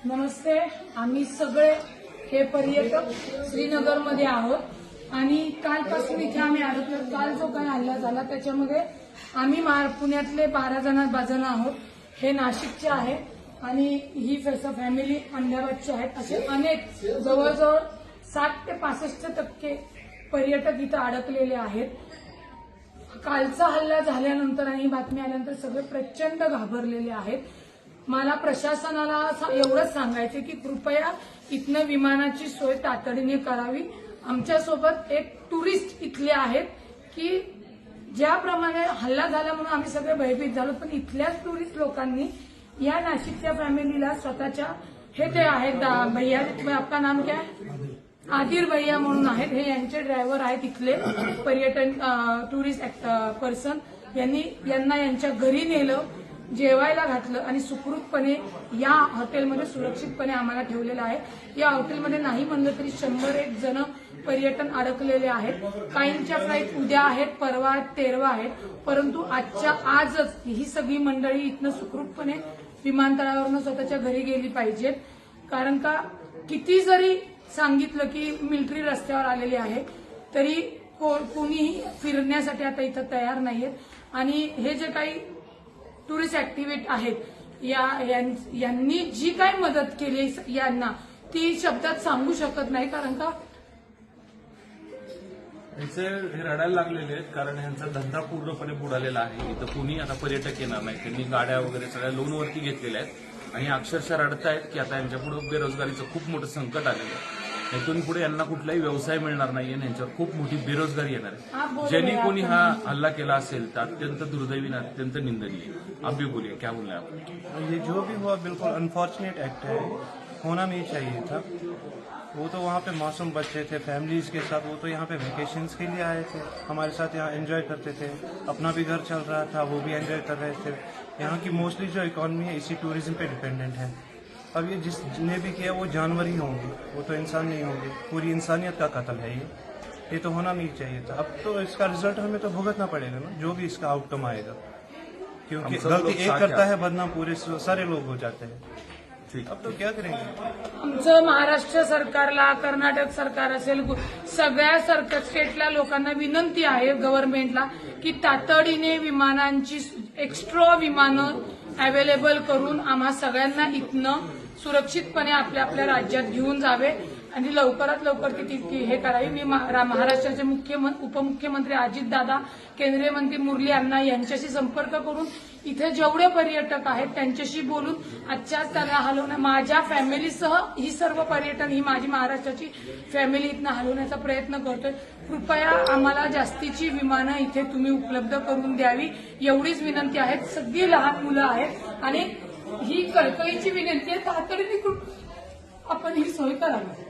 नमस्ते. आम्ही सगळे हे पर्यटक श्रीनगरमध्ये आहोत आणि कालपासून इथे आम्ही आलो. काल जो काही हल्ला झाला त्याच्यामध्ये आम्ही पुण्यातले 12 जण आहोत. हे नाशिकचे आहे आणि ही फॅमिली अहमदाबादची आहेत. असे अनेक जवळजवळ 60 ते 65% पर्यटक इथं अडकलेले आहेत. कालचा हल्ला झाल्यानंतर आणि बातमी आल्यानंतर सगळे प्रचंड घाबरलेले आहेत. मला प्रशासनाला एवढंच सांगायचं की कृपया इथनं विमानाची सोय तातडीने करावी. आमच्यासोबत एक टुरिस्ट इथले आहेत की ज्याप्रमाणे हल्ला झाला म्हणून आम्ही सगळे भयभीत झालो, पण इथल्याच टुरिस्ट लोकांनी या नाशिकच्या फॅमिलीला स्वतःच्या हे ते आहेत भैया, आपका नाम क्या है? आदिर भैया म्हणून आहेत. हे यांचे ड्रायव्हर आहेत इथले पर्यटन टुरिस्ट पर्सन. यांना यांच्या घरी नेलं, जेवायला घातलं आणि सुखरूपपणे या हॉटेलमध्ये सुरक्षितपणे आम्हाला ठेवलेलं आहे. या हॉटेलमध्ये नाही म्हणलं तरी 101 जण पर्यटन अडकलेले आहेत. काहींच्या फ्लाईट उद्या आहेत, परवा आहेत, 13 आहेत. परंतु आजच ही सगळी मंडळी इथनं सुखरूपपणे विमानतळावरून स्वतःच्या घरी गेली पाहिजेत. कारण का किती जरी सांगितलं की मिलिटरी रस्त्यावर आलेली आहे तरी कोणीही फिरण्यासाठी आता इथं तयार नाहीयेत. आणि हे जे काही टुरिस्ट ऍक्टिव्हिटी आहेत यांनी जी काही मदत केली यांना ती शब्दात सांगू शकत नाही. कारण का हे रडायला लागलेले आहेत, कारण ह्यांचा धंदा पूर्णपणे बुडालेला आहे. इथं कुणी आता पर्यटक येणार नाही. त्यांनी गाड्या वगैरे सगळ्या लोनवरती घेतलेल्या आहेत आणि अक्षरशः रडतायत की आता यांच्यापुढे बेरोजगारीचं खूप मोठं संकट आलेलं आहे. इथून पुढे यांना कुठलाही व्यवसाय मिळणार नाहीये आणि यांच्यावर खूप मोठी बेरोजगारी येणार आहे. ज्यांनी कोणी हा हल्ला केला असेल तर अत्यंत दुर्दैवी आणि अत्यंत निंदनीय. आप भी बोलिए, क्या बोल रहे हैं आप? ये जो भी हुआ बिल्कुल अनफॉर्चुनेट एक्ट है, होना नहीं चाहिए था. वो तो वहाँ पे मासूम बच्चे थे फैमिलीज के साथ, वो तो यहाँ पे वेकेशंस के लिए आए थे, हमारे साथ यहाँ एंजॉय करते थे. अपना भी घर चल रहा था, वो भी एंजॉय कर रहे थे. यहाँ की मोस्टली जो इकॉनमी है इसी टूरिज्म पे डिपेंडेंट है. अब ये जिसने भी किया वो जानवर ही होंगे, वो तो इंसान नहीं होंगे. पूरी इंसानियत का कत्ल है ये तो होना नहीं चाहिए था. अब तो इसका रिजल्ट हमें तो भुगतना पड़ेगा ना, जो भी इसका आउटकम आएगा. क्योंकि गलती एक करता है बदनाम पूरे सारे लोग हो जाते हैं. अब तो क्या करेंगे? आमचं महाराष्ट्र सरकारला, कर्नाटक सरकार असेल, सगळ्या स्टेटला लोकांना विनंती आहे गव्हर्नमेंटला की तातडीने विमानांची एक्स्ट्रा विमानं अवेलेबल करून आम्हा सगळ्यांना इथनं सुरक्षितपणे आपल्या आपल्या राज्यात घेऊन जावे आणि लवकरात लवकर ती हे करावी. मी महाराष्ट्राचे उपमुख्यमंत्री अजितदादा, केंद्रीय मंत्री मुरली अण्णा यांच्याशी संपर्क करून इथे जेवढे पर्यटक आहेत त्यांच्याशी बोलून आजच्याच त्यांना हलवण्या, माझ्या फॅमिलीसह ही सर्व पर्यटन ही माझी महाराष्ट्राची फॅमिली इथनं हलवण्याचा प्रयत्न करतोय. कृपया आम्हाला जास्तीची विमानं इथे तुम्ही उपलब्ध करून द्यावी एवढीच विनंती आहे. सगळी लहान मुलं आहेत आणि ही कळकळीची विनंती आहे, तातडीने आपण ही सोय करावी.